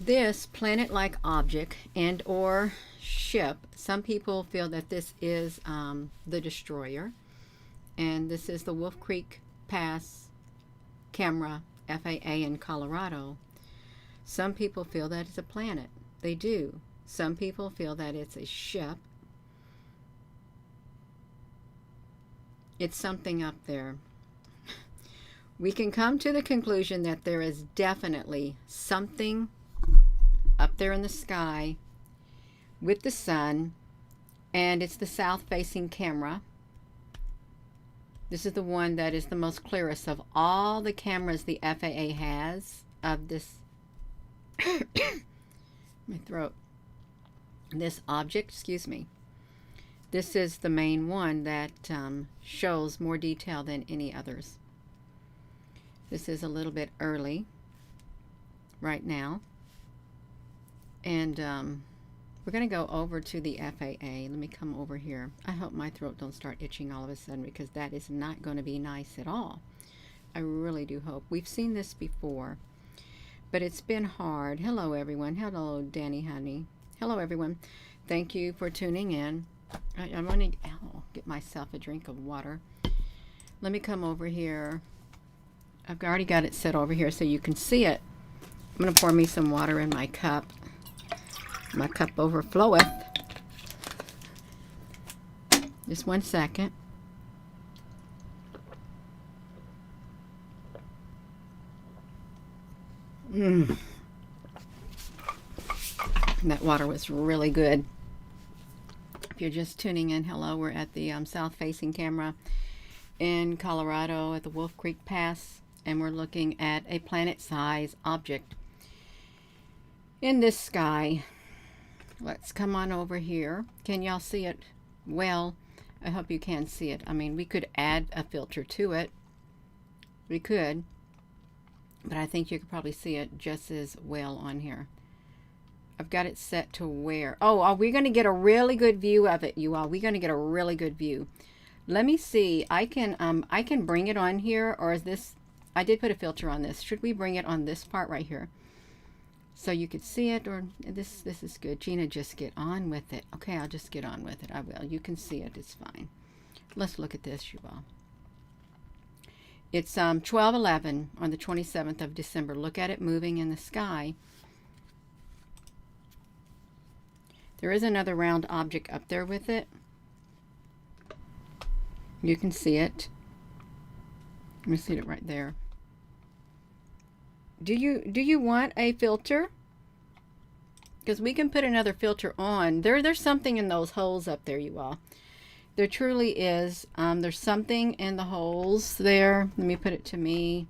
This planet-like object and or ship, some people feel that this is the destroyer, and this is the Wolf Creek Pass camera, FAA in Colorado. Some people feel that it's a planet. They do. Some people feel that it's a ship. It's something up there. We can come to the conclusion that there is definitely something up there in the sky with the sun, and it's the south-facing camera. This is the one that is the most clearest of all the cameras the FAA has of this my throat, this object, excuse me. This is the main one that shows more detail than any others. This is a little bit early right now, and we're going to go over to the FAA. Let me come over here. I hope my throat don't start itching all of a sudden, because that is not going to be nice at all. I really do hope. We've seen this before, but it's been hard. Hello, everyone. Hello, Danny, honey. Hello, everyone. Thank you for tuning in. I want to get myself a drink of water. Let me come over here. I've already got it set over here so you can see it. I'm going to pour me some water in my cup. My cup overfloweth. Just 1 second. That water was really good. If you're just tuning in, hello. We're at the south-facing camera in Colorado at the Wolf Creek Pass, and we're looking at a planet-sized object in this sky. Let's come on over here. Can y'all see it? Well, I hope you can see it. I mean, we could add a filter to it. We could, but I think you could probably see it just as well on here. I've got it set to where? Oh, are we going to get a really good view of it, you all? We're going to get a really good view. Let me see. I can bring it on here, or is this? I did put a filter on this. Should we bring it on this part right here, so you could see it? Or this is good. Gina, just get on with it. Okay, I'll just get on with it. I will. You can see it. It's fine. Let's look at this, you all. It's 12:11 on the 27th of December. Look at it moving in the sky. There is another round object up there with it. You can see it. Let me see it right there. Do you want a filter? Because we can put another filter on. There's something in those holes up there, you all. There truly is. There's something in the holes there. Let me put it to me.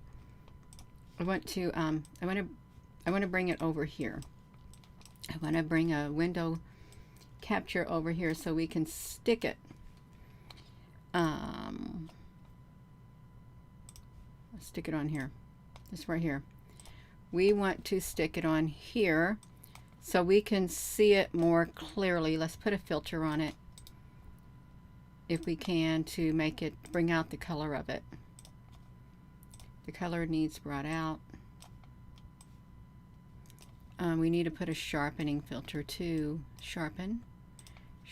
I want to bring it over here. I want to bring a window capture over here so we can stick it. Let's stick it on here. This right here. We want to stick it on here so we can see it more clearly. Let's put a filter on it if we can, to make it bring out the color of it. The color needs brought out. We need to put a sharpening filter too. Sharpen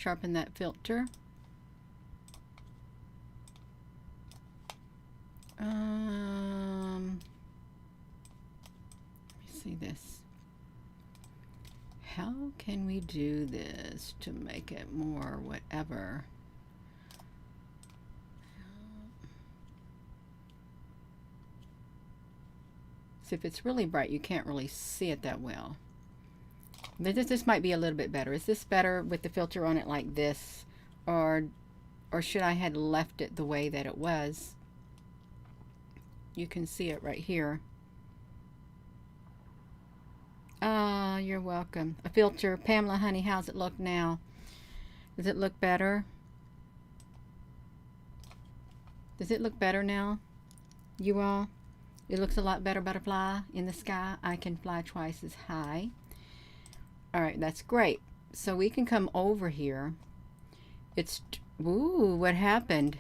that filter. Let me see this. How can we do this to make it more whatever? So if it's really bright, you can't really see it that well. This might be a little bit better. Is this better with the filter on it like this? Or should I had left it the way that it was? You can see it right here. Ah, you're welcome. A filter. Pamela, honey, how's it look now? Does it look better? Does it look better now, you all? It looks a lot better, butterfly in the sky. I can fly twice as high. All right, that's great. So we can come over here. It's, ooh, what happened?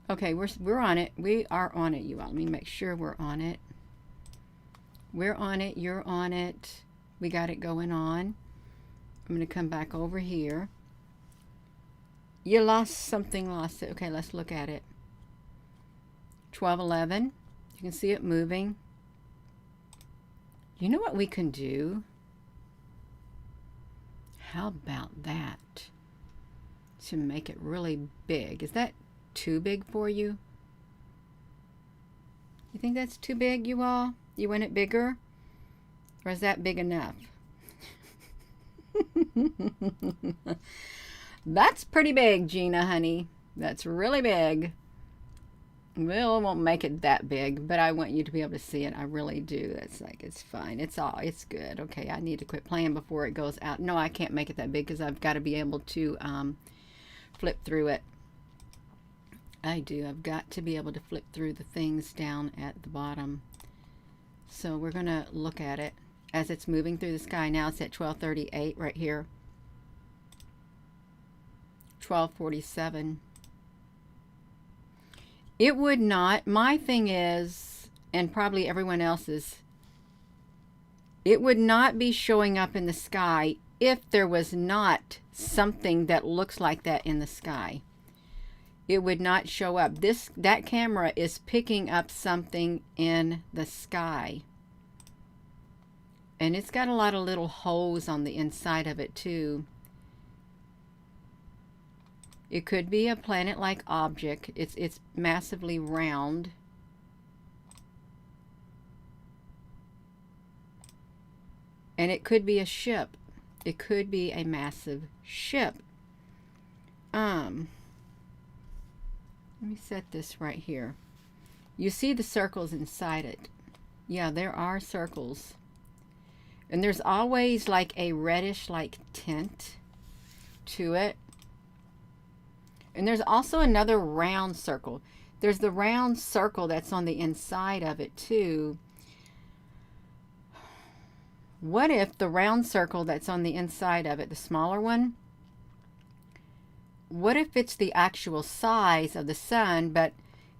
Okay, we're on it. We are on it, you all. Let me make sure we're on it. We're on it. You're on it. We got it going on. I'm going to come back over here. You lost something, lost it. Okay, let's look at it. 12:11. You can see it moving. You know what we can do? How about that? To make it really big. Is that too big for you? You think that's too big, you all? You want it bigger? Or is that big enough? That's pretty big, Gina, honey. That's really big. Well, I won't make it that big, but I want you to be able to see it. I really do. That's like, it's fine. It's good. Okay, I need to quit playing before it goes out. No, I can't make it that big because I've got to be able to flip through it. I do. I've got to be able to flip through the things down at the bottom. So we're going to look at it as it's moving through the sky. Now it's at 12:38 right here. 12:47. It would not, my thing is, and probably everyone else's, it would not be showing up in the sky if there was not something that looks like that in the sky. It would not show up. That camera is picking up something in the sky. And it's got a lot of little holes on the inside of it too. It could be a planet-like object. It's massively round. And it could be a ship. It could be a massive ship. Let me set this right here. You see the circles inside it. Yeah, there are circles. And there's always like a reddish like tint to it. And there's also another round circle. There's the round circle that's on the inside of it too. What if the round circle that's on the inside of it, the smaller one, what if it's the actual size of the sun, but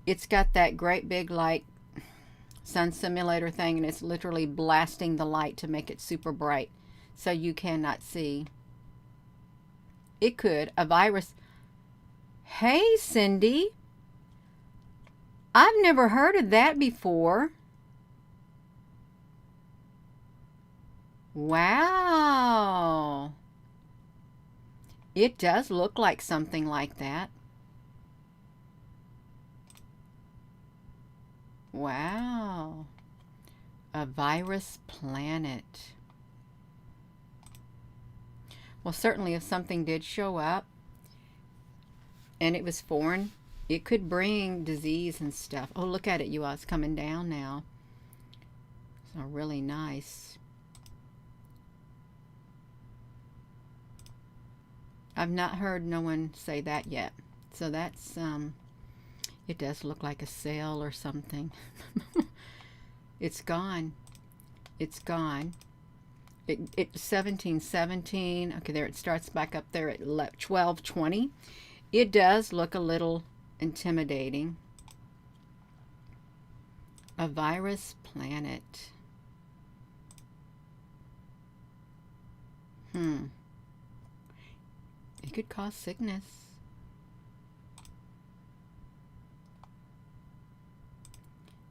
it's got that great big like sun simulator thing and it's literally blasting the light to make it super bright so you cannot see? It could. A virus. Hey, Cindy. I've never heard of that before. Wow. It does look like something like that. Wow. A virus planet. Well, certainly if something did show up and it was foreign, it could bring disease and stuff. Oh, look at it, you all. It's coming down now. So really nice. I've not heard no one say that yet. So that's, it does look like a sail or something. It's gone. It's gone. It's 1717. Okay, there it starts back up there at 1220. It does look a little intimidating. A virus planet. It could cause sickness.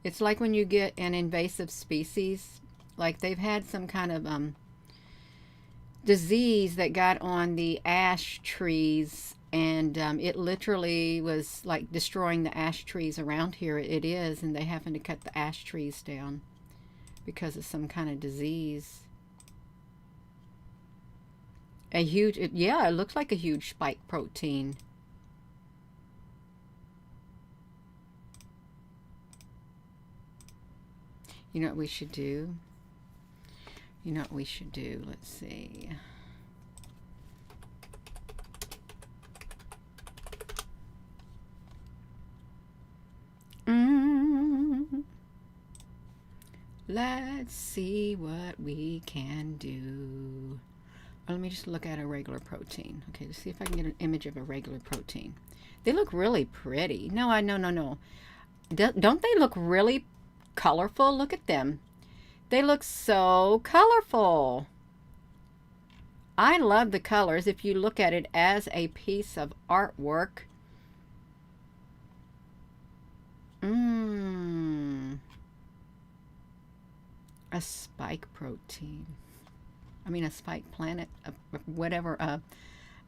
It's like when you get an invasive species, like they've had some kind of disease that got on the ash trees, and it literally was like destroying the ash trees around here. It is, and they happen to cut the ash trees down because of some kind of disease. A huge, yeah, it looks like a huge spike protein. You know what we should do? You know what we should do? Let's see. Let's see what we can do. Let me just look at a regular protein. Okay, let's see if I can get an image of a regular protein. They look really pretty. No. Don't they look really colorful? Look at them. They look so colorful. I love the colors if you look at it as a piece of artwork. A spike protein. I mean, a spike planet, whatever,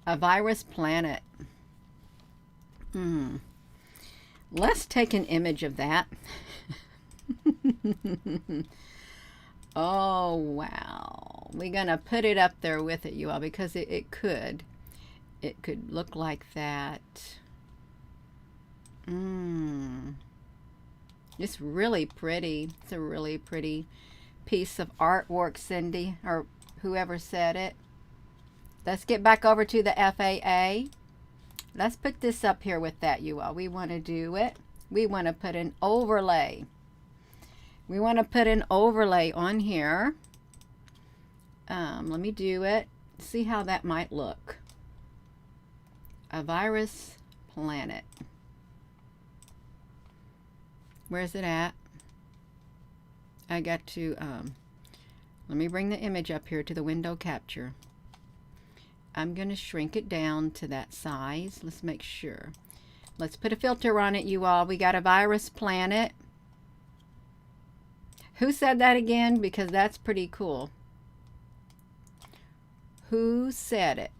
a virus planet. Let's take an image of that. Oh, wow. We're going to put it up there with it, you all, because it could look like that. It's really pretty. It's a really pretty piece of artwork, Cindy, or whoever said it. Let's get back over to the FAA. Let's put this up here with that, you all. We want to do it. We want to put an overlay. We want to put an overlay on here. Let me do it. See how that might look. A virus planet. Where's it at? I got to, let me bring the image up here to the window capture. I'm going to shrink it down to that size. Let's make sure. Let's put a filter on it, you all. We got a virus planet. Who said that again? Because that's pretty cool. Who said it?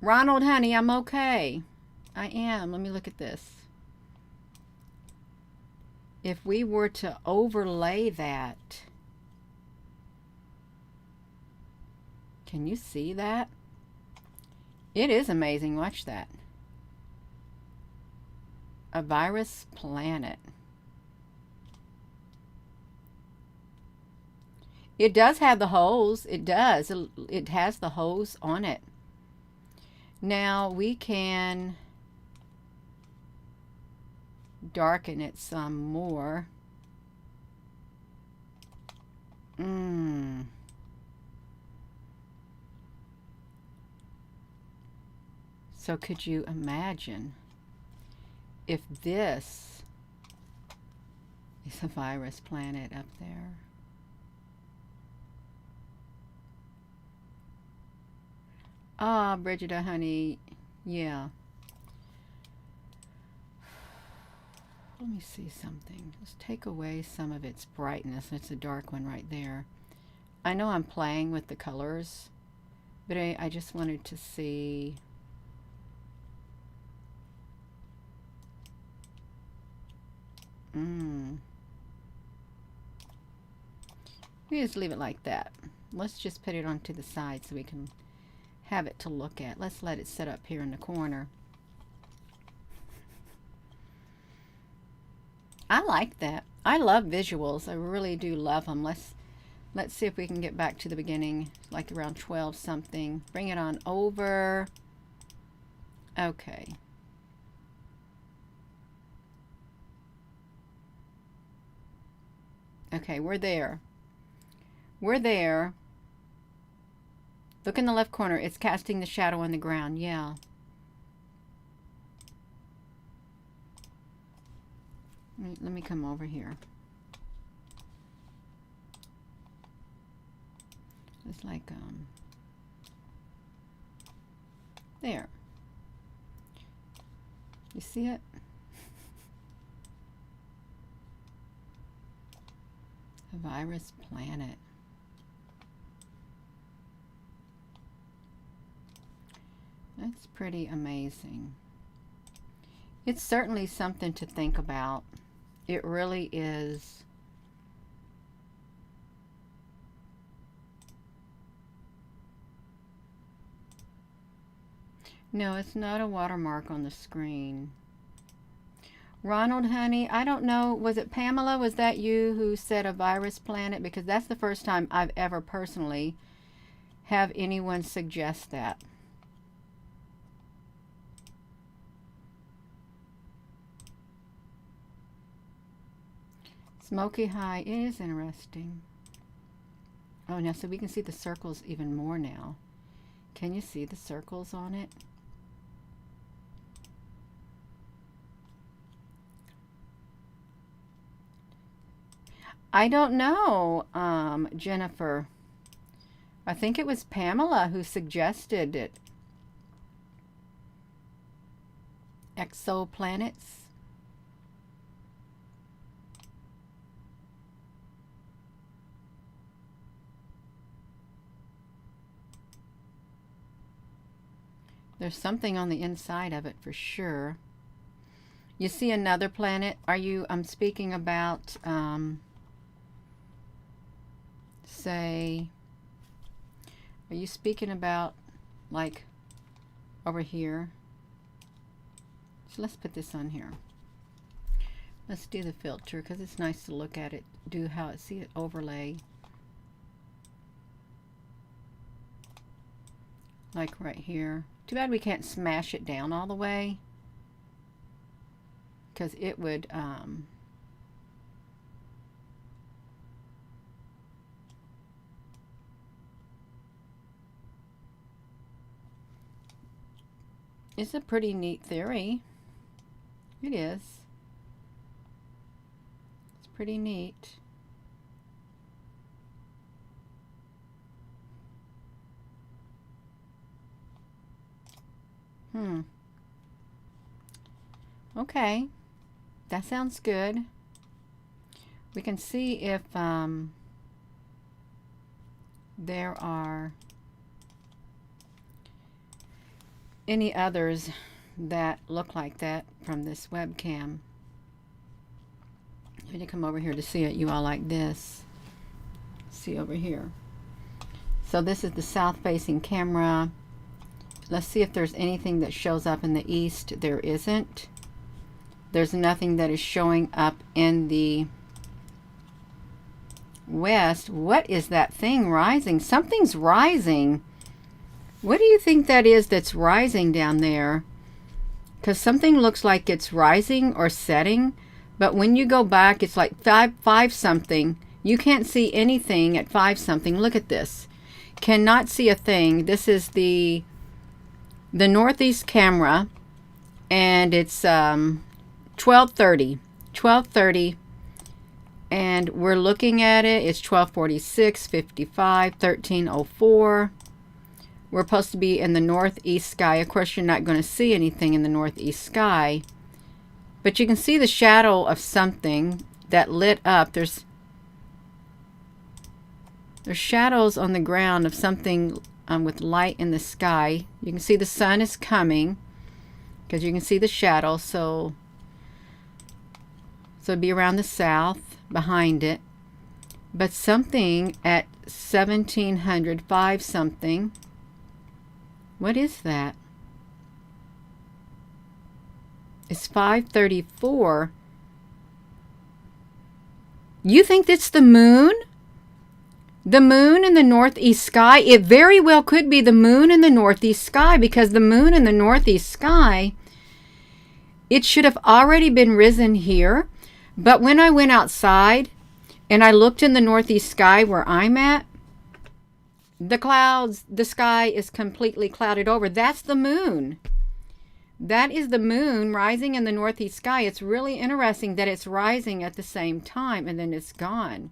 Ronald, honey, I'm okay. I am. Let me look at this. If we were to overlay that, can you see that? It is amazing. Watch that. A virus planet. It does have the holes. It does. It has the holes on it. Now we can darken it some more. So could you imagine if this is a virus planet up there? Ah, Brigida, honey, yeah. Let me see something. Let's take away some of its brightness. It's a dark one right there. I know I'm playing with the colors, but I just wanted to see. We just leave it like that. Let's just put it onto the side so we can have it to look at. Let's let it sit up here in the corner. I like that. I love visuals. I really do love them. Let's see if we can get back to the beginning, like around 12 something. Bring it on over. Okay. Okay, we're there. We're there. Look in the left corner. It's casting the shadow on the ground. Yeah. Let me come over here. It's like, there. You see it? A virus planet. That's pretty amazing. It's certainly something to think about. It really is. No, it's not a watermark on the screen. Ronald, honey, I don't know. Was it Pamela? Was that you who said a virus planet? Because that's the first time I've ever personally have anyone suggest that. Smoky High is interesting. Oh, now so we can see the circles even more now. Can you see the circles on it? I don't know, Jennifer. I think it was Pamela who suggested it. Exoplanets. There's something on the inside of it for sure. You see another planet? I'm speaking about, say, are you speaking about like over here? So let's put this on here. Let's do the filter because it's nice to look at it, do how it, see it overlay. Like right here. Too bad we can't smash it down all the way, because it would it's a pretty neat theory. It is. It's pretty neat. Okay, that sounds good. We can see if there are any others that look like that from this webcam. I'm going to come over here to see it, you all, like this. See over here. So this is the south-facing camera. Let's see if there's anything that shows up in the east. There isn't. There's nothing that is showing up in the west. What is that thing rising? Something's rising. What do you think that is that's rising down there? Because something looks like it's rising or setting, but when you go back, it's like five something. You can't see anything at 5 something. Look at this. Cannot see a thing. This is the northeast camera, and it's 12:30, and we're looking at it. It's 12:46, 55, 13:04. We're supposed to be in the northeast sky. Of course, you're not going to see anything in the northeast sky, but you can see the shadow of something that lit up. There's shadows on the ground of something with light in the sky. You can see the sun is coming because you can see the shadow. So it'd be around the south behind it. But something at 1705 something. What is that? It's 5:34. You think it's the moon? The moon in the northeast sky? It very well could be the moon in the northeast sky, because the moon in the northeast sky, it should have already been risen here. But when I went outside and I looked in the northeast sky where I'm at, the clouds, the sky is completely clouded over. That's the moon. That is the moon rising in the northeast sky. It's really interesting that it's rising at the same time and then it's gone.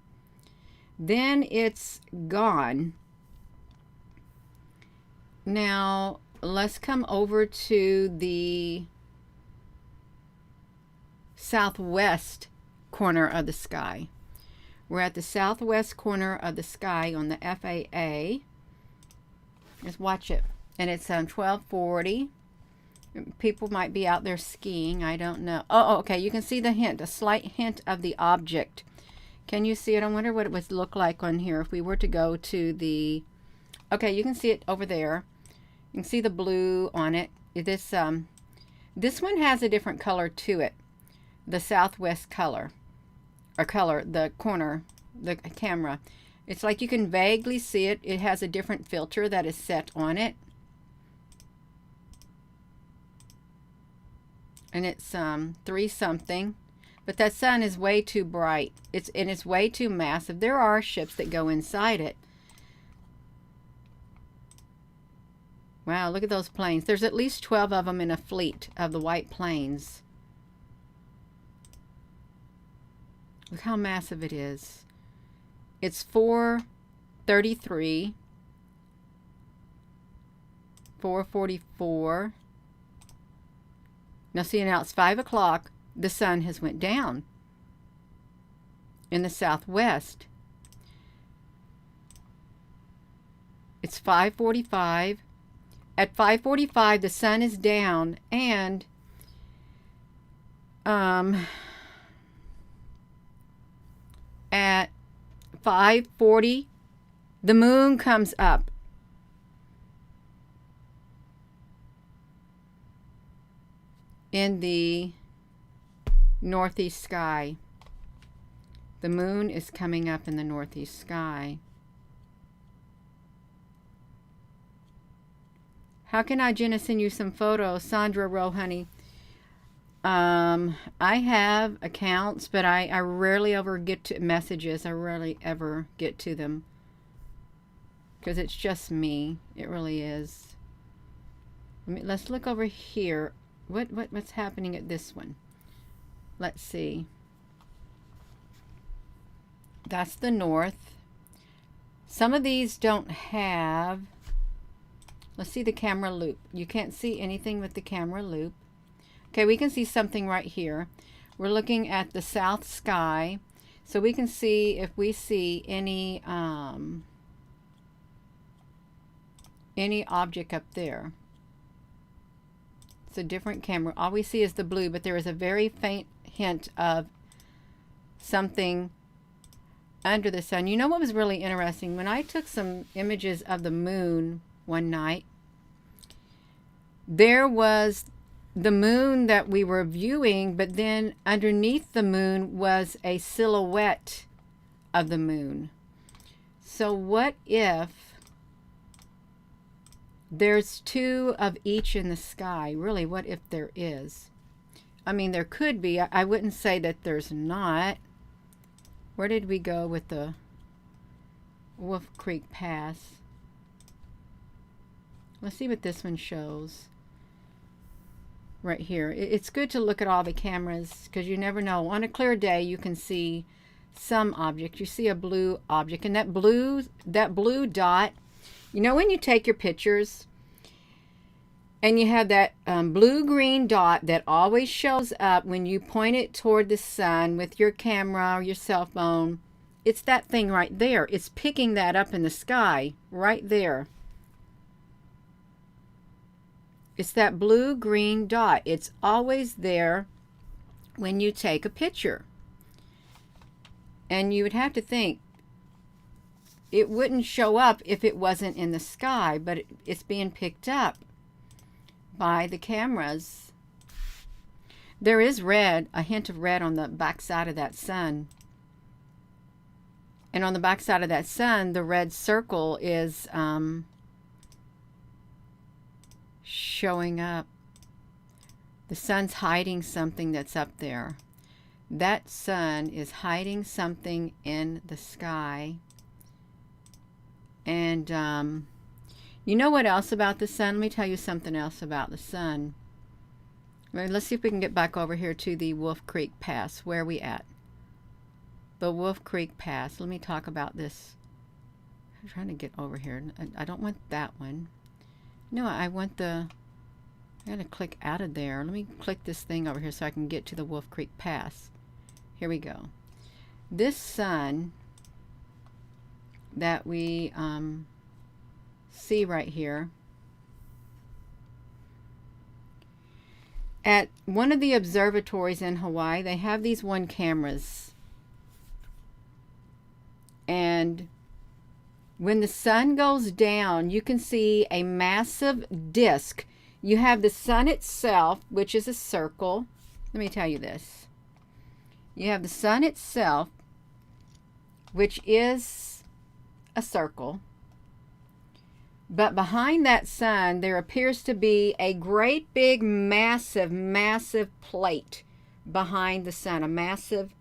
Then it's gone. Now, let's come over to the southwest corner of the sky. We're at the southwest corner of the sky on the FAA. Just watch it. And it's 12:40. People might be out there skiing. I don't know. Oh, okay. You can see the hint, a slight hint of the object. Can you see it? I wonder what it would look like on here if we were to go to the... Okay, you can see it over there. You can see the blue on it. This one has a different color to it. The southwest color. Or color, the corner, the camera. It's like you can vaguely see it. It has a different filter that is set on it. And it's 3 something. But that sun is way too bright. It's way too massive. There are ships that go inside it. Wow, look at those planes. There's at least 12 of them in a fleet of the white planes. Look how massive it is. It's 4:33, 4:44. Now see, now it's 5 o'clock. The sun has went down in the southwest. It's 5:45. At 5:45, the sun is down, and at 5:40, the moon comes up. In the northeast sky. The moon is coming up in the northeast sky. How can I, Jenna, send you some photos? Sandra Rowe, honey. I have accounts, but I rarely ever get to messages. I rarely ever get to them. Because it's just me. It really is. Let's look over here. What's happening at this one? Let's see. That's the north. Some of these don't have. Let's see the camera loop. You can't see anything with the camera loop. Okay, we can see something right here. We're looking at the south sky, so we can see if we see any object up there. It's a different camera. All we see is the blue, but there is a very faint hint of something under the sun. You know what was really interesting? When I took some images of the moon one night, there was the moon that we were viewing, but then underneath the moon was a silhouette of the moon. So what if there's two of each in the sky? Really, what if there is? I mean, there could be. I wouldn't say that there's not. Where did we go with the Wolf Creek Pass? Let's see what this one shows. Right here. It's good to look at all the cameras because you never know. On a clear day, you can see some object. You see a blue object, and that blue dot. You know when you take your pictures and you have that blue-green dot that always shows up when you point it toward the sun with your camera or your cell phone? It's that thing right there. It's picking that up in the sky right there. It's that blue-green dot. It's always there when you take a picture. And you would have to think, it wouldn't show up if it wasn't in the sky, but it's being picked up by the cameras. There is red, a hint of red on the back side of that sun. And on the back side of that sun, the red circle is showing up. The sun's hiding something that's up there. That sun is hiding something in the sky. And you know what else about the sun? Let me tell you something else about the sun. Let's see if we can get back over here to the Wolf Creek Pass. Where are we at? The Wolf Creek Pass. Let me talk about this. I'm trying to get over here. I don't want that one. No, I want the... I gotta click out of there. Let me click this thing over here so I can get to the Wolf Creek Pass. Here we go. This sun that we see right here, at one of the observatories in Hawaii, they have these one cameras, and when the sun goes down, you can see a massive disk. You have the sun itself, which is a circle. Let me tell you this. You have the sun itself, which is a circle. But behind that sun, there appears to be a great big, massive, massive plate behind the sun. A massive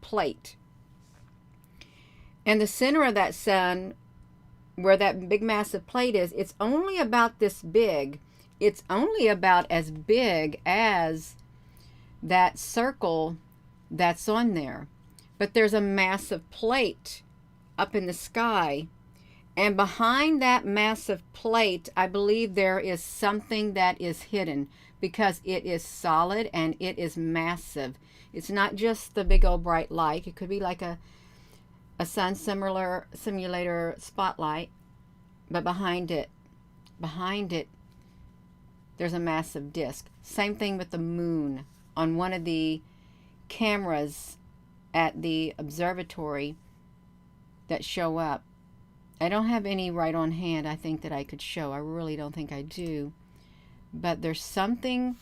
plate. And the center of that sun, where that big massive plate is, it's only about this big. It's only about as big as that circle that's on there. But there's a massive plate up in the sky. And behind that massive plate, I believe there is something that is hidden, because it is solid and it is massive. It's not just the big old bright light. It could be like a sun simulator spotlight, but behind it, there's a massive disk. Same thing with the moon. On one of the cameras at the observatory that show up, I don't have any right on hand, I think, that I could show. I really don't think I do. But there's something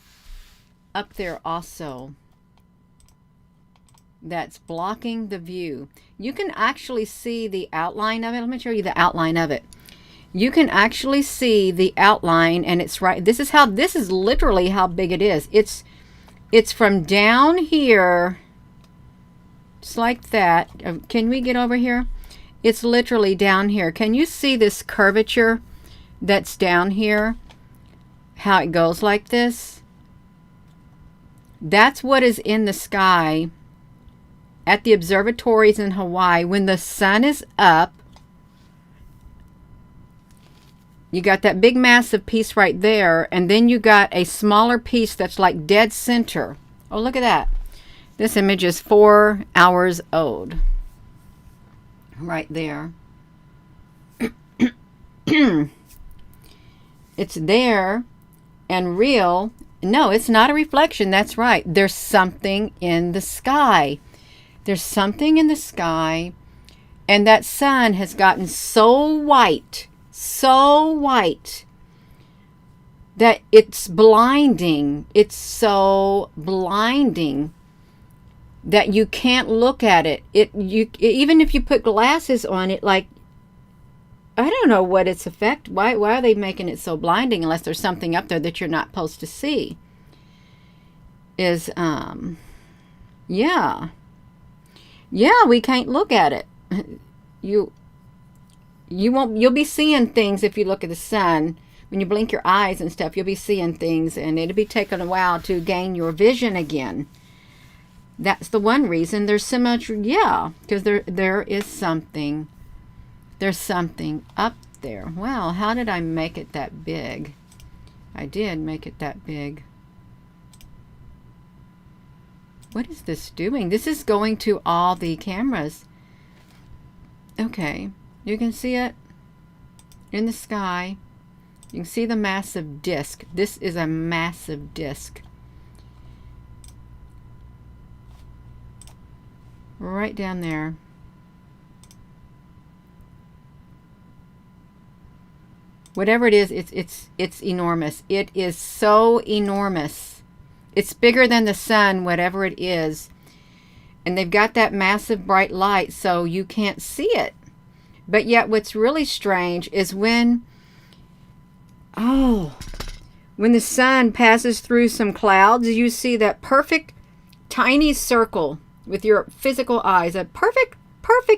up there also that's blocking the view. You can actually see the outline of it. Let me show you the outline of it. You can actually see the outline, and it's right. This is literally how big it is. It's from down here, just like that. Can we get over here? It's literally down here. Can you see this curvature that's down here? How it goes like this? That's what is in the sky at the observatories in Hawaii when the sun is up. You got that big massive piece right there, and then you got a smaller piece that's like dead center. Oh, look at that. This image is 4 hours old. Right there. It's there and real. No, it's not a reflection. That's right. There's something in the sky. There's something in the sky, and that sun has gotten so white that it's blinding. It's so blinding that you can't look at it. Even if you put glasses on it, like, I don't know what its effect. Why are they making it so blinding unless there's something up there that you're not supposed to see? Yeah, we can't look at it. You'll be seeing things if you look at the sun. When you blink your eyes and stuff, you'll be seeing things, and it'll be taking a while to gain your vision again. That's the one reason there's so much, because there is something. There's something up there. Well, how did I make it that big? I did make it that big. What is this doing? This is going to all the cameras. Okay, you can see it in the sky. You can see the massive disk. This is a massive disk. Right down there. Whatever it is, it's enormous. It is so enormous. It's bigger than the sun, whatever it is. And they've got that massive bright light, so you can't see it. But yet what's really strange is when the sun passes through some clouds, you see that perfect tiny circle with your physical eyes, a perfect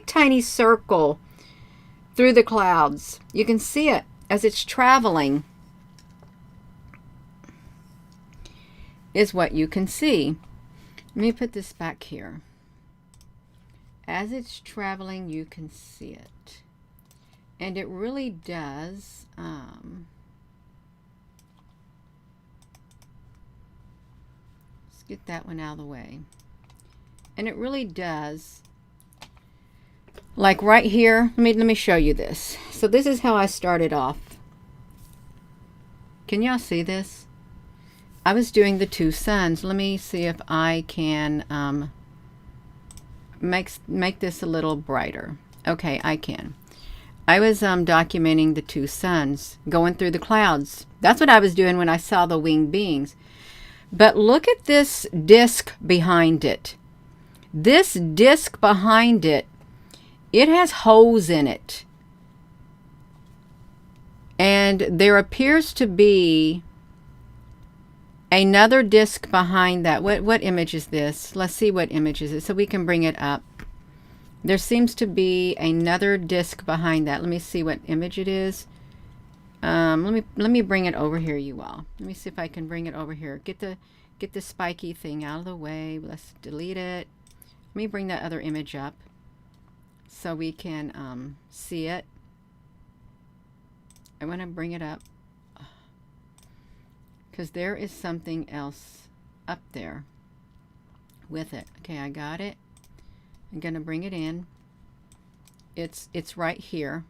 tiny circle through the clouds. You can see it as it's traveling, is what you can see. Let me put this back here. As it's traveling, you can see it. And it really does, let's get that one out of the way. And it really does, like right here, let me show you this. So this is how I started off. Can y'all see this? I was doing the two suns. Let me see if I can make this a little brighter. Okay, I can. I was documenting the two suns going through the clouds. That's what I was doing when I saw the winged beings. But look at this disc behind it. This disc behind it, it has holes in it. And there appears to be another disc behind that. What image is this? Let's see what image is it so we can bring it up. There seems to be another disc behind that. Let me see what image it is. Let me bring it over here, you all. Let me see if I can bring it over here. Get the spiky thing out of the way. Let's delete it. Let me bring that other image up so we can see it. I want to bring it up because there is something else up there with it. Okay, I got it. I'm gonna bring it in. It's right here.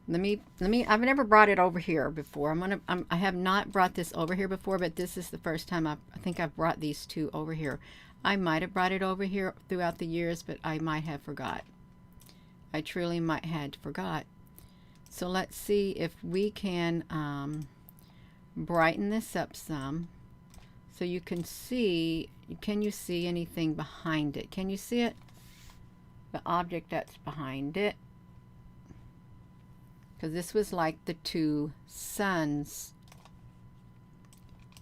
Let me I've never brought it over here before. I have not brought this over here before, but this is the first time I think I've brought these two over here. I might have brought it over here throughout the years, but I might have forgot. I truly might had forgot. So let's see if we can brighten this up some so you can see. Can you see anything behind it? Can you see it? The object that's behind it. Because this was like the two suns.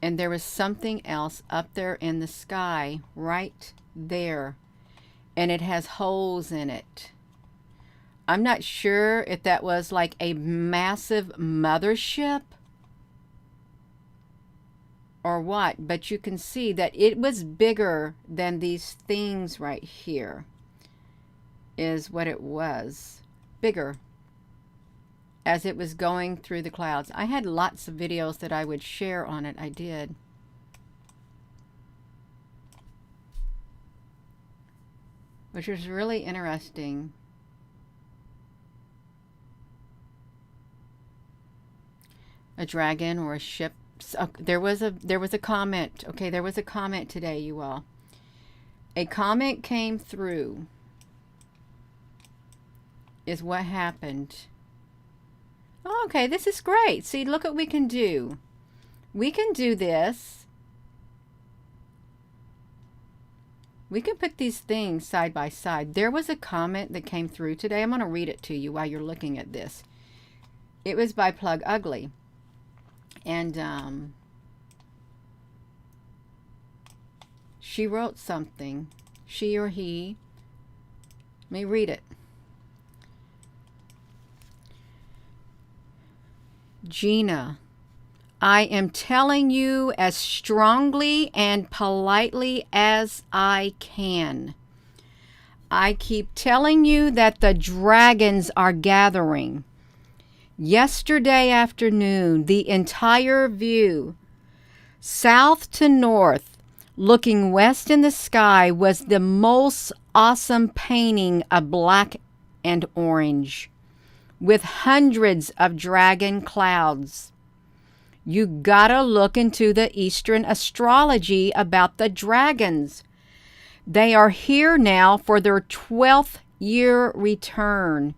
And there was something else up there in the sky right there. And it has holes in it. I'm not sure if that was like a massive mothership or what, but you can see that it was bigger than these things right here is what it was. Bigger as it was going through the clouds. I had lots of videos that I would share on it. I did. Which was really interesting. A dragon or a ship. So there was a comment. Okay, there was a comment today, you all. A comment came through is what happened. Oh, okay, this is great. See, look what we can do. We can do this. We can put these things side by side. There was a comment that came through today. I'm going to read it to you while you're looking at this. It was by Plug Ugly. And she wrote something. She or he. Let me read it. Gina, I am telling you as strongly and politely as I can. I keep telling you that the dragons are gathering. Yesterday afternoon, the entire view, south to north, looking west in the sky, was the most awesome painting of black and orange, with hundreds of dragon clouds. You gotta look into the Eastern astrology about the dragons. They are here now for their 12th year return.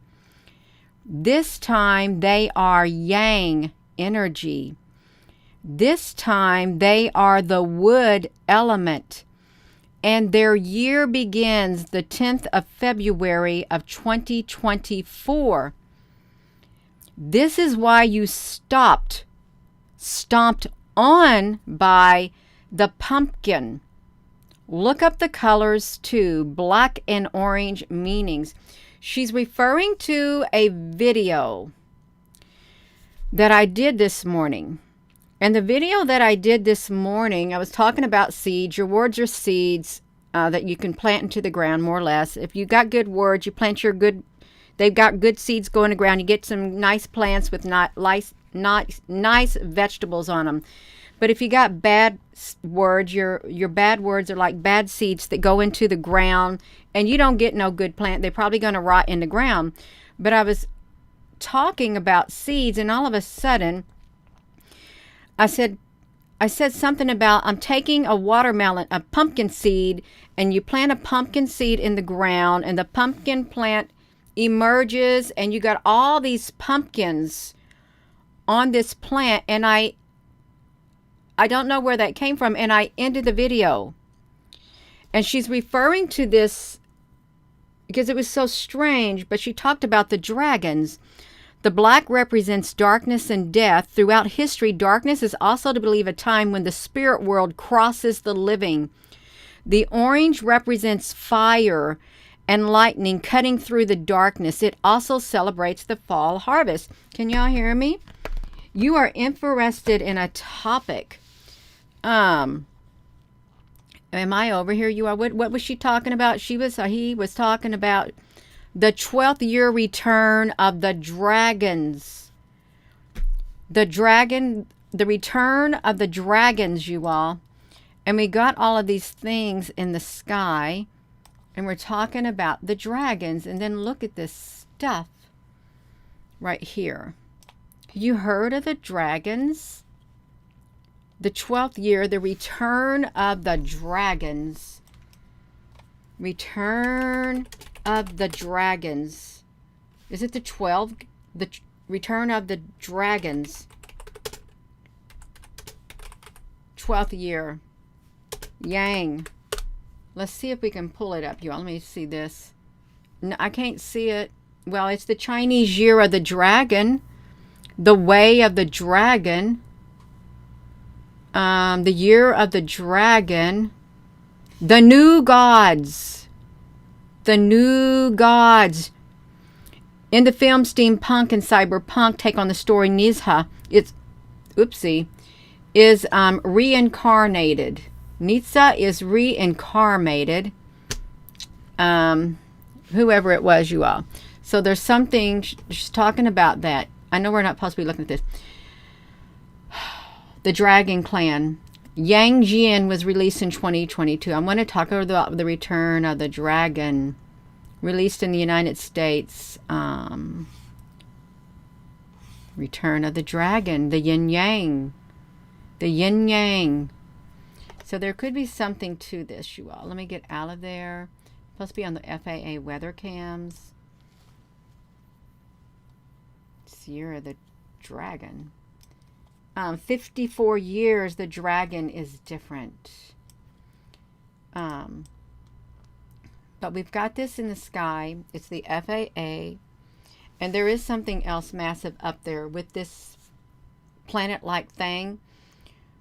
This time they are yang energy. This time they are the wood element. And their year begins the 10th of February of 2024. This is why you stomped on by the pumpkin. Look up the colors too, black and orange meanings. She's referring to a video that I did this morning. And the video that I did this morning, I was talking about seeds. Your words are seeds that you can plant into the ground, more or less. If you got good words, you plant your good, they've got good seeds going to ground. You get some nice plants with nice vegetables on them. But if you got bad words, your bad words are like bad seeds that go into the ground, and you don't get no good plant. They're probably going to rot in the ground. But I was talking about seeds, and all of a sudden, I said something about I'm taking a watermelon, a pumpkin seed, and you plant a pumpkin seed in the ground, and the pumpkin plant emerges, and you got all these pumpkins on this plant, and I don't know where that came from, and I ended the video. And she's referring to this because it was so strange, but she talked about the dragons. The black represents darkness and death. Throughout history, darkness is also to believe a time when the spirit world crosses the living. The orange represents fire and lightning cutting through the darkness. It also celebrates the fall harvest. Can y'all hear me? You are interested in a topic. Am I over here? You are. What was she talking about? He was talking about the 12th year return of the dragons. The return of the dragons, you all. And we got all of these things in the sky. And we're talking about the dragons. And then look at this stuff right here. You heard of the dragons? The 12th year, the return of the dragons. Return of the dragons. Is it the 12? The return of the dragons. 12th year. Yang. Let's see if we can pull it up, you all. Let me see this. No, I can't see it. Well, it's the Chinese year of the dragon. The way of the dragon. The year of the dragon. The new gods. The new gods. In the film, steampunk and cyberpunk take on the story Nizha. It's, is reincarnated. Nizha is reincarnated. Whoever it was, you all. So there's something, she's talking about that. I know we're not supposed to be looking at this. The Dragon Clan. Yang Jian was released in 2022. I'm going to talk about the return of the dragon. Released in the United States. Return of the dragon. The yin yang. The yin yang. So there could be something to this, you all. Let me get out of there. It's supposed to be on the FAA weather cams. It's year of the dragon. 54 years, the dragon is different. But we've got this in the sky. It's the FAA. And there is something else massive up there with this planet-like thing,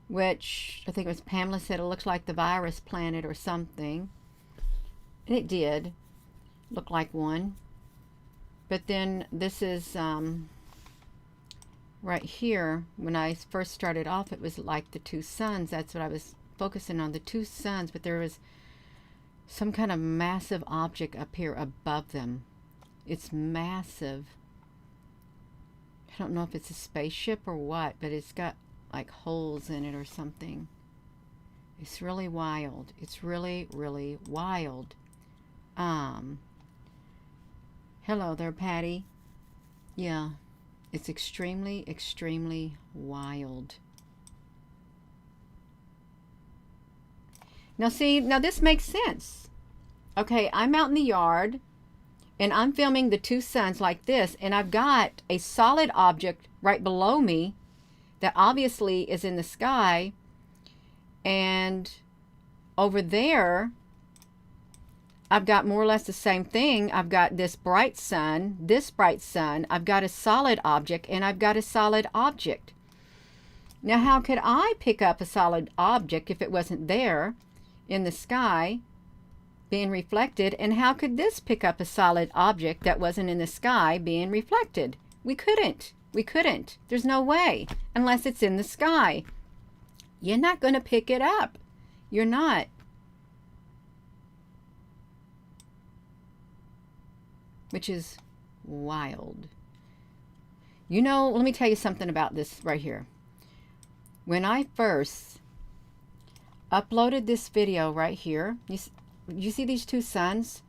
which I think it was Pamela said it looks like the virus planet or something. And it did look like one. But then this is... right here, when I first started off, it was like the two suns. That's what I was focusing on, the two suns. But there was some kind of massive object up here above them. It's massive. I don't know if it's a spaceship or what, but it's got like holes in it or something. It's really wild. It's really, really wild. Hello there, Patty. Yeah. It's extremely, extremely wild. Now see, now this makes sense. Okay, I'm out in the yard and I'm filming the two suns like this, and I've got a solid object right below me that obviously is in the sky, and over there I've got more or less the same thing. I've got this bright sun, I've got a solid object, and I've got a solid object. Now, how could I pick up a solid object if it wasn't there in the sky being reflected? And how could this pick up a solid object that wasn't in the sky being reflected? We couldn't. We couldn't. There's no way unless it's in the sky. You're not going to pick it up. You're not. Which is wild. You know, let me tell you something about this right here. When I first uploaded this video right here, you see these two suns?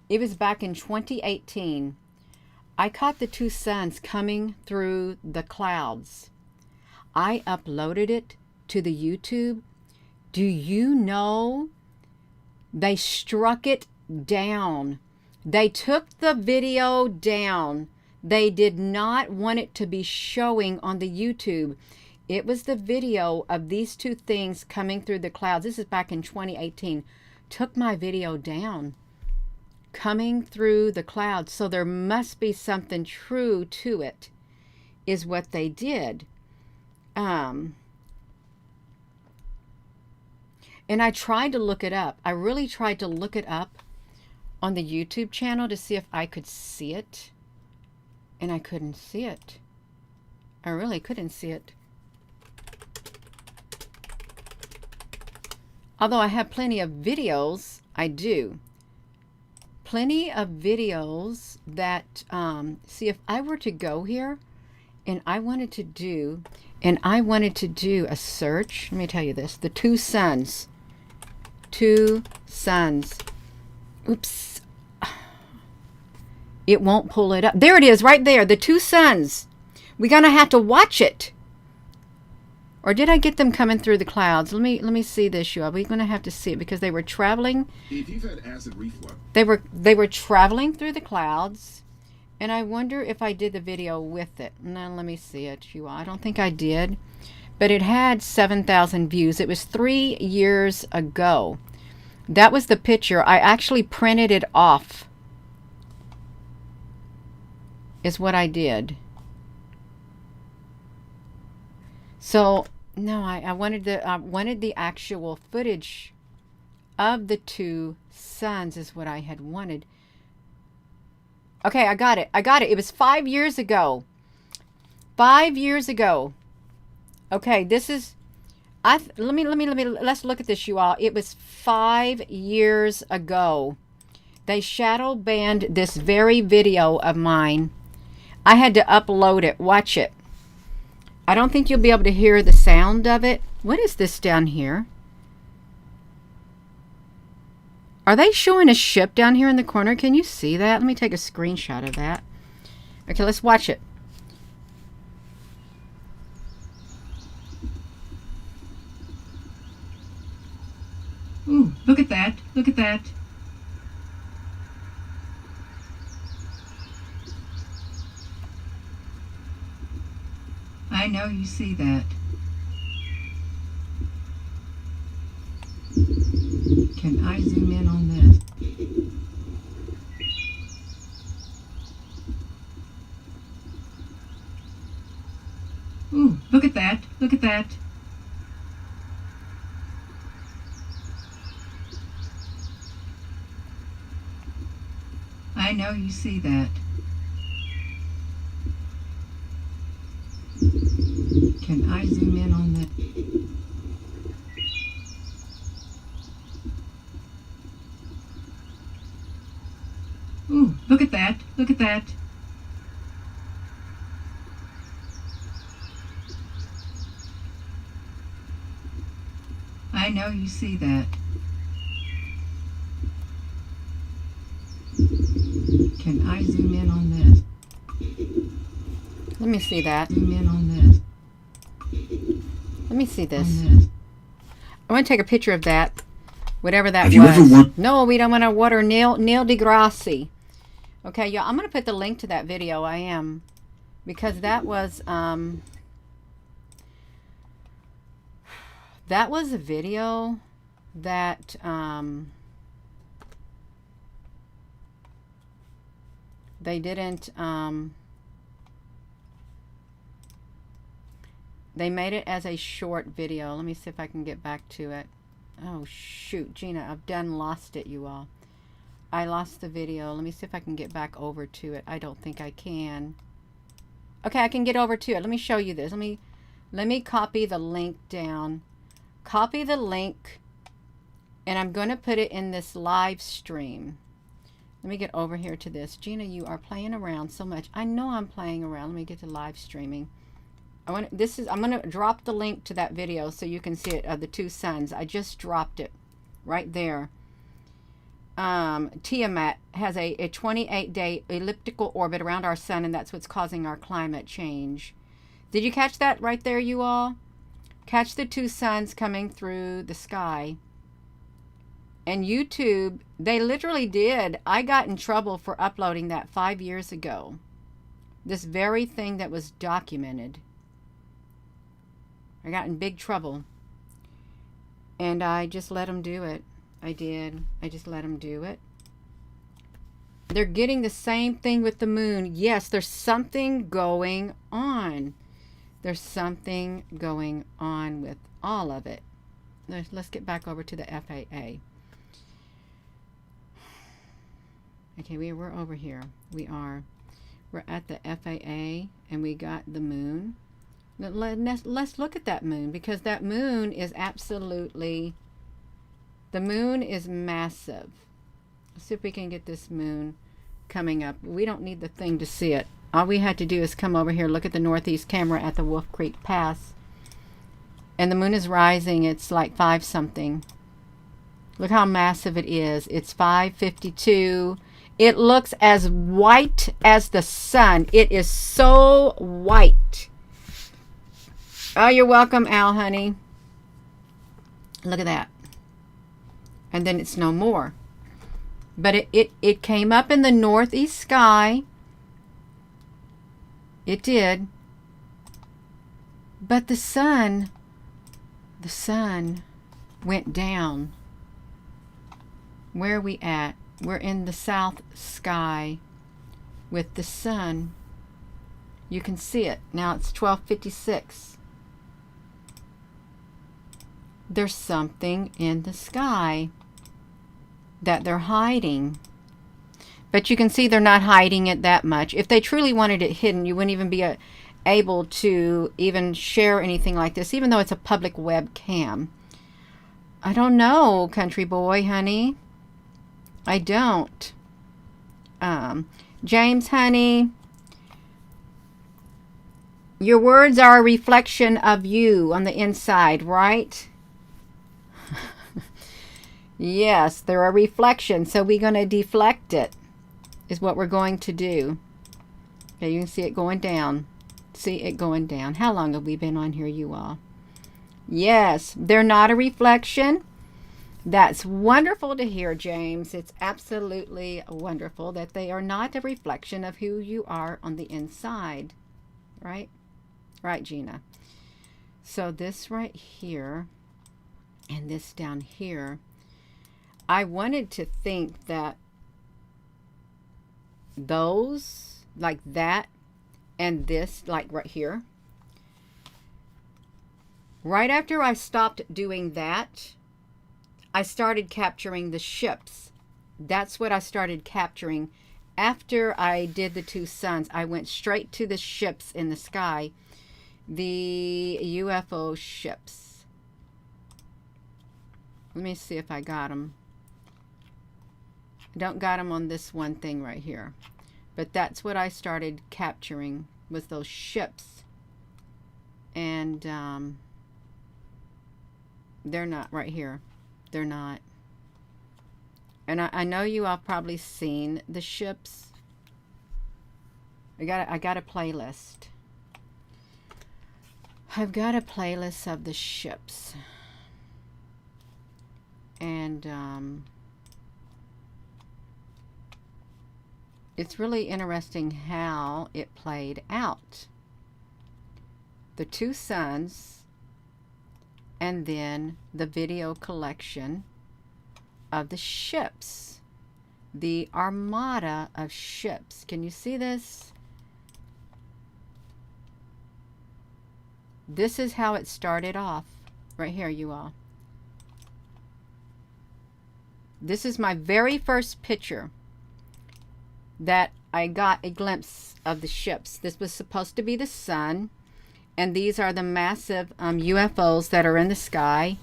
It was back in 2018. I caught the two suns coming through the clouds. I uploaded it to the YouTube. Do you know they struck it down? They took the video down. They did not want it to be showing on the YouTube. It was the video of these two things coming through the clouds. This is back in 2018. Took my video down. Coming through the clouds. So there must be something true to it, is what they did. And I tried to look it up. I really tried to look it up on the YouTube channel to see if I could see it, and I couldn't see it. I really couldn't see it. Although I have plenty of videos, I do. Plenty of videos that, see, if I were to go here and I wanted to do a search, let me tell you this, the two suns. Oops. It won't pull it up. There it is, right there, the two suns. We're gonna have to watch it. Or did I get them coming through the clouds? Let me see this, you all. We're gonna have to see it because they were traveling. If you've had acid reflux, they were traveling through the clouds, and I wonder if I did the video with it. Now let me see it, you all. I don't think I did, but it had 7,000 views. It was 3 years ago. That was the picture. I actually printed it off. Is what I did. So no, I wanted the actual footage of the two suns is what I had wanted. Okay, I got it. It was 5 years ago. 5 years ago. Okay, this is let's look at this, you all. It was 5 years ago. They shadow banned this very video of mine. I had to upload it. Watch it. I don't think you'll be able to hear the sound of it. What is this down here? Are they showing a ship down here in the corner? Can you see that? Let me take a screenshot of that. Okay, let's watch it. Ooh, look at that. Look at that. I know you see that. Can I zoom in on this? Ooh, look at that. Look at that. I know you see that. Can I zoom in on that? Ooh, look at that. Look at that. I know you see that. Can I zoom in on this? Let me see that. Zoom in on this. Let me see this. I want to take a picture of that. Whatever that was. No, we don't want to water Neil deGrasse. Okay, yeah, I'm going to put the link to that video. I am. Because that was a video that they didn't they made it as a short video. Let me see if I can get back to it. Oh shoot, Gina, I've done lost it, you all. I lost the video. Let me see if I can get back over to it. I don't think I can. Okay, I can get over to it. Let me show you this. Let me copy the link down. Copy the link, and I'm going to put it in this live stream. Let me get over here to this. Gina, you are playing around so much. I know I'm playing around. Let me get to live streaming. I'm going to drop the link to that video so you can see it of the two suns. I just dropped it right there. Tiamat has a 28-day elliptical orbit around our sun, and that's what's causing our climate change. Did you catch that right there, you all? Catch the two suns coming through the sky. And YouTube, they literally did. I got in trouble for uploading that 5 years ago. This very thing that was documented. I got in big trouble. And I just let them do it. I did. I just let them do it. They're getting the same thing with the moon. Yes, there's something going on. There's something going on with all of it. Let's get back over to the FAA. Okay, we're over here. We're at the FAA, and we got the moon. Let's look at that moon, because that moon is absolutely, the moon is massive. Let's see if we can get this moon coming up. We don't need the thing to see it. All we had to do is come over here, look at the northeast camera at the Wolf Creek Pass, and the moon is rising. It's like 5 something. Look how massive it is. It's 5:52. It looks as white as the sun. It is so white. Oh, you're welcome, Al, honey. Look at that. And then it's no more. But it came up in the northeast sky. It did. But the sun went down. Where are we at? We're in the south sky with the sun. You can see it. Now it's 12:56. There's something in the sky that they're hiding. But you can see they're not hiding it that much. If they truly wanted it hidden, you wouldn't even be able to even share anything like this, even though it's a public webcam. I don't know, country boy, honey. I don't. James, honey, your words are a reflection of you on the inside, right? Yes, they're a reflection, so we're going to deflect it, is what we're going to do. Okay, you can see it going down. See it going down. How long have we been on here, you all? Yes, they're not a reflection. That's wonderful to hear, James. It's absolutely wonderful that they are not a reflection of who you are on the inside. Right? Right, Gina. So this right here and this down here, I wanted to think that those, like that, and this, like right here, right after I stopped doing that, I started capturing the ships. That's what I started capturing. After I did the 2 suns, I went straight to the ships in the sky, the UFO ships. Let me see if I got them. I don't got them on this one thing right here. But that's what I started capturing, was those ships. And they're not right here. They're not. And I know you all probably seen the ships. I got a playlist. I've got a playlist of the ships. And it's really interesting how it played out. The 2 suns, and then the video collection of the ships, the armada of ships. Can you see this? This is how it started off right here, you all. This is my very first picture that I got a glimpse of the ships. This was supposed to be the sun, and these are the massive UFOs that are in the sky.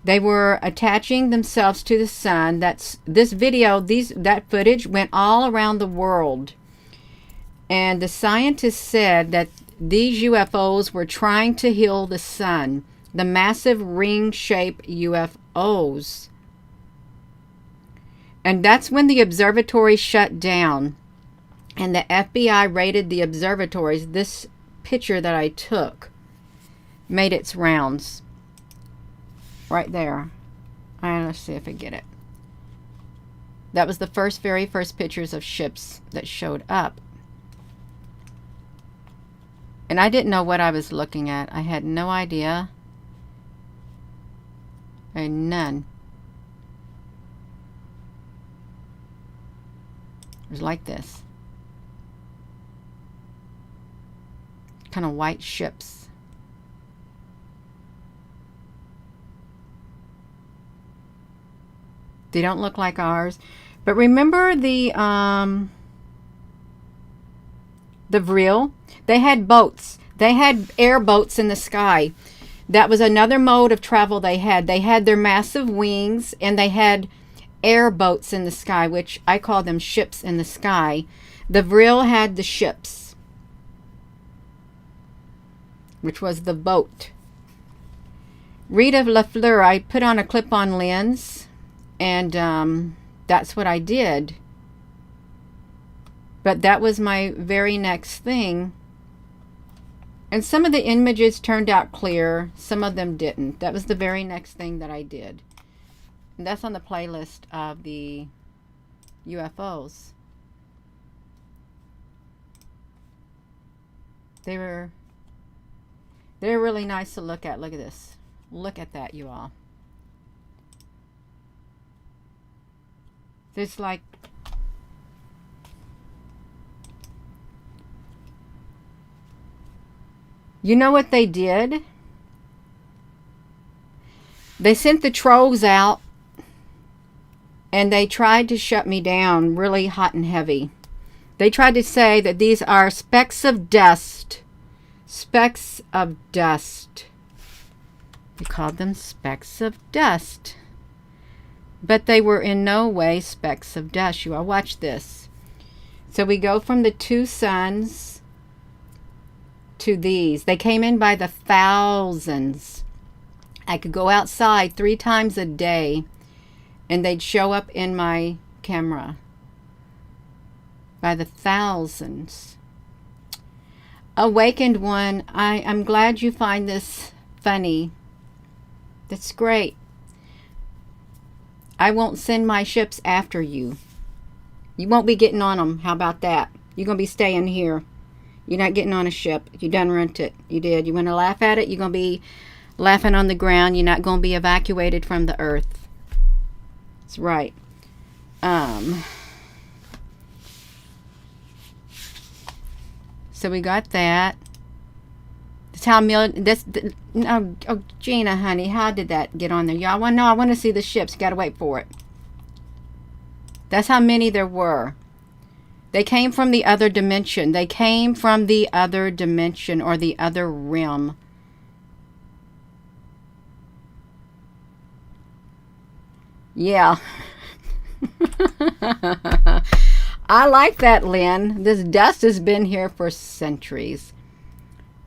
They were attaching themselves to the sun. That's this video. That footage went all around the world, and the scientists said that these UFOs were trying to heal the sun. The massive ring-shaped UFOs. And that's when the observatory shut down, and the FBI raided the observatories. This picture that I took made its rounds right there. Let's see if I get it. That was the very first pictures of ships that showed up. And I didn't know what I was looking at. I had no idea. None. It was like this. Kind of white ships. They don't look like ours, But remember the vril? They had boats. They had airboats in the sky. That was another mode of travel they had. They had their massive wings, and they had airboats in the sky, which I call them ships in the sky. The vril had the ships, which was the boat. Rita Lafleur, I put on a clip-on lens, and that's what I did. But that was my very next thing. And some of the images turned out clear, some of them didn't. That was the very next thing that I did. And that's on the playlist of the UFOs. They're really nice to look at. Look at this. Look at that, you all. There's like, you know what they did? They sent the trolls out, and they tried to shut me down really hot and heavy. They tried to say that these are specks of dust. Specks of dust. They called them specks of dust. But they were in no way specks of dust. You all watch this. So we go from the two suns to these. They came in by the thousands. I could go outside 3 times a day, and they'd show up in my camera by the thousands. Awakened one, I'm glad you find this funny. That's great. I won't send my ships after you. You won't be getting on them. How about that? You're going to be staying here. You're not getting on a ship. You done rent it. You did. You want to laugh at it? You're going to be laughing on the ground. You're not going to be evacuated from the earth. That's right. So we got that. That's how oh, Gina, honey, how did that get on there? Y'all want to know? I want to see the ships. You got to wait for it. That's how many there were. They came from the other dimension. They came from the other dimension, or the other realm. Yeah. I like that, Lynn. This dust has been here for centuries.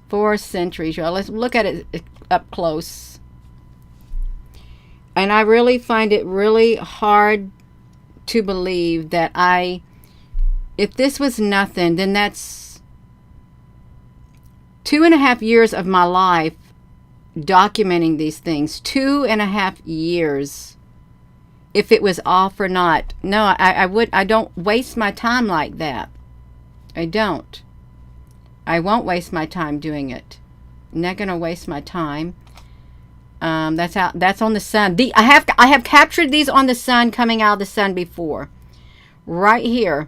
For centuries, y'all. Let's look at it up close. And I really find it really hard to believe that if this was nothing, then that's 2.5 years of my life documenting these things. 2.5 years. If it was off or not. No, I don't waste my time like that. I don't. I won't waste my time doing it. I'm not going to waste my time. That's on the sun. I have captured these on the sun, coming out of the sun before. Right here.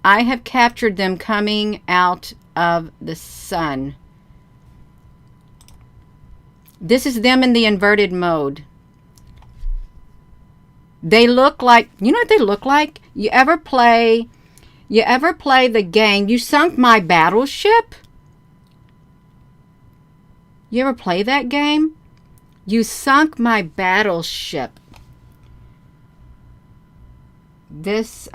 I have captured them coming out of the sun. This is them in the inverted mode. They look like, you know what they look like? You ever play the game, You Sunk My Battleship? You ever play that game? You Sunk My Battleship. This,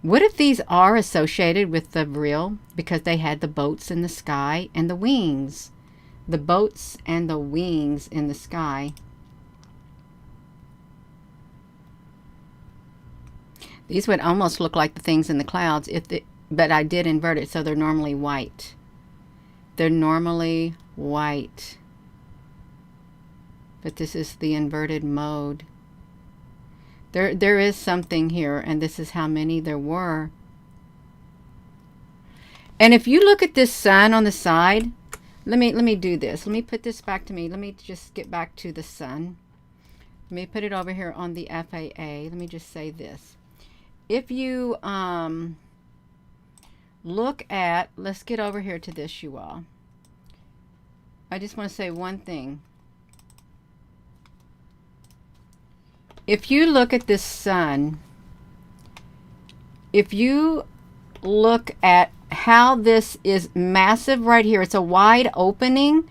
what if these are associated with the real? Because they had the boats in the sky and the wings. The boats and the wings in the sky. These would almost look like the things in the clouds, but I did invert it, so they're normally white. They're normally white. But this is the inverted mode. There is something here, and this is how many there were. And if you look at this sun on the side, let me do this. Let me put this back to me. Let me just get back to the sun. Let me put it over here on the FAA. Let me just say this. If you look at, let's get over here to this, you all. I just want to say one thing. if you look at this sun, if you look at how this is massive right here, it's a wide opening,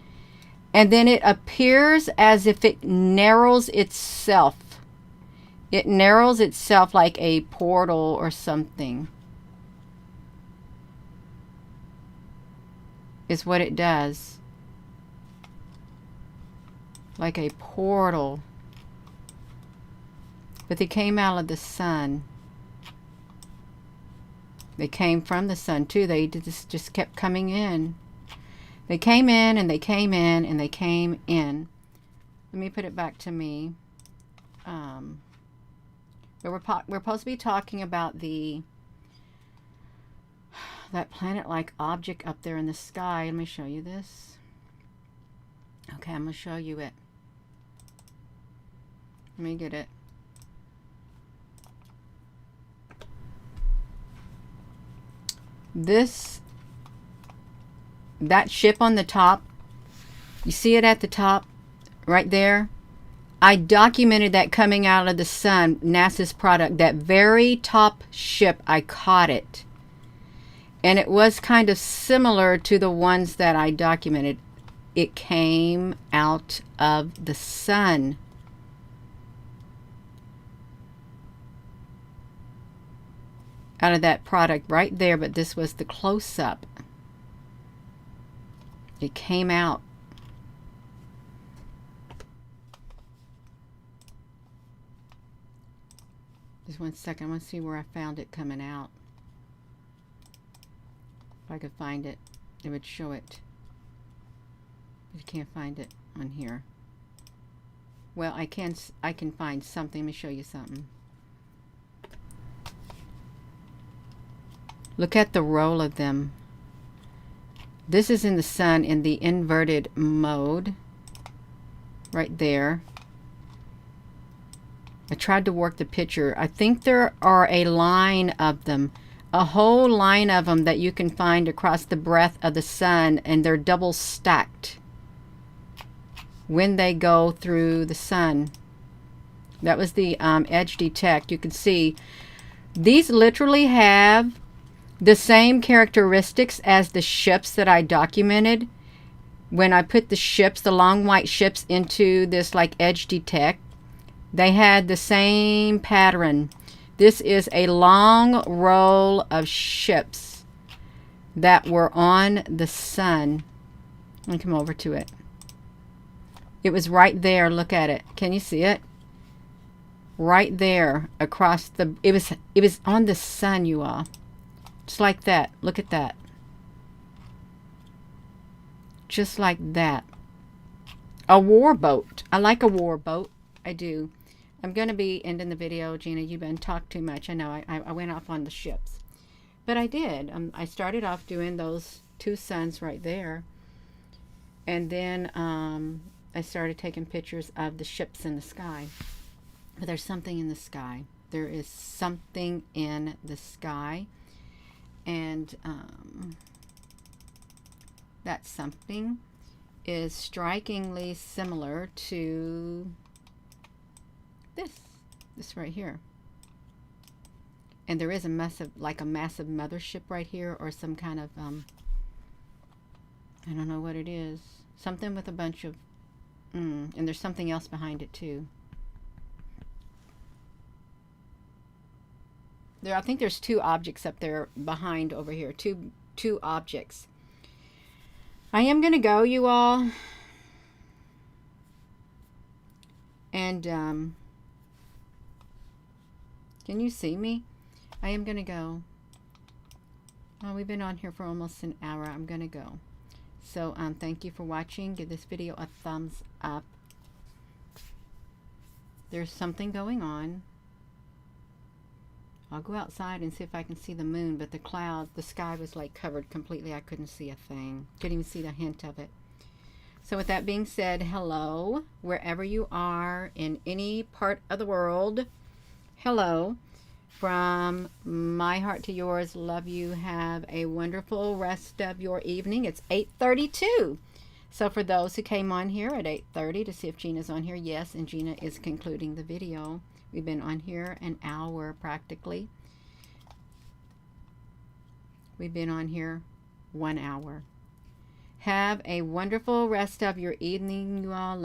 and then it appears as if it narrows itself. It narrows itself like a portal or something, is what it does. Like a portal. But they came out of the sun. They came from the sun too. They just kept coming in. They came in and they came in and they came in. Let me put it back to me. We're supposed to be talking about that planet-like object up there in the sky. Let me show you this. Okay, I'm going to show you it. Let me get it. That ship on the top, you see it at the top right there? I documented that coming out of the sun, NASA's product, that very top ship. I caught it, and it was kind of similar to the ones that I documented. It came out of the sun. Out of that product right there, but this was the close-up. It came out. Just 1 second. I want to see where I found it coming out. If I could find it, it would show it. But you can't find it on here. Well, I can find something. Let me show you something. Look at the roll of them. This is in the sun in the inverted mode. Right there. I tried to work the picture. I think there are a line of them. A whole line of them that you can find across the breadth of the sun, and they're double stacked when they go through the sun. That was the edge detect. You can see these literally have the same characteristics as the ships that I documented. When I put the ships, the long white ships, into this like edge detect, they had the same pattern. This is a long roll of ships that were on the sun. Let me come over to it. It was right there. Look at it. Can you see it? Right there across the... It was on the sun, you all. Just like that. Look at that. Just like that. A warboat. I like a warboat. I do. I'm going to be ending the video. Gina, you've been talking too much. I know. I went off on the ships. But I did. I started off doing those two suns right there. And then I started taking pictures of the ships in the sky. But there's something in the sky. There is something in the sky. And that something is strikingly similar to this right here. And there is a massive mothership right here, or some kind of I don't know what it is. Something with a bunch of and there's something else behind it too. I think there's two objects up there behind over here. Two objects. I am going to go, you all. And can you see me? I am going to go. Oh, we've been on here for almost an hour. I'm going to go. So thank you for watching. Give this video a thumbs up. There's something going on. I'll go outside and see if I can see the moon, but the sky was like covered completely. I couldn't see a thing. Couldn't even see the hint of it. So with that being said, hello, wherever you are in any part of the world. Hello. From my heart to yours, love you. Have a wonderful rest of your evening. It's 8:32. So for those who came on here at 8:30 to see if Gina's on here, yes, and Gina is concluding the video We've been on here an hour practically. We've been on here 1 hour. Have a wonderful rest of your evening, you all.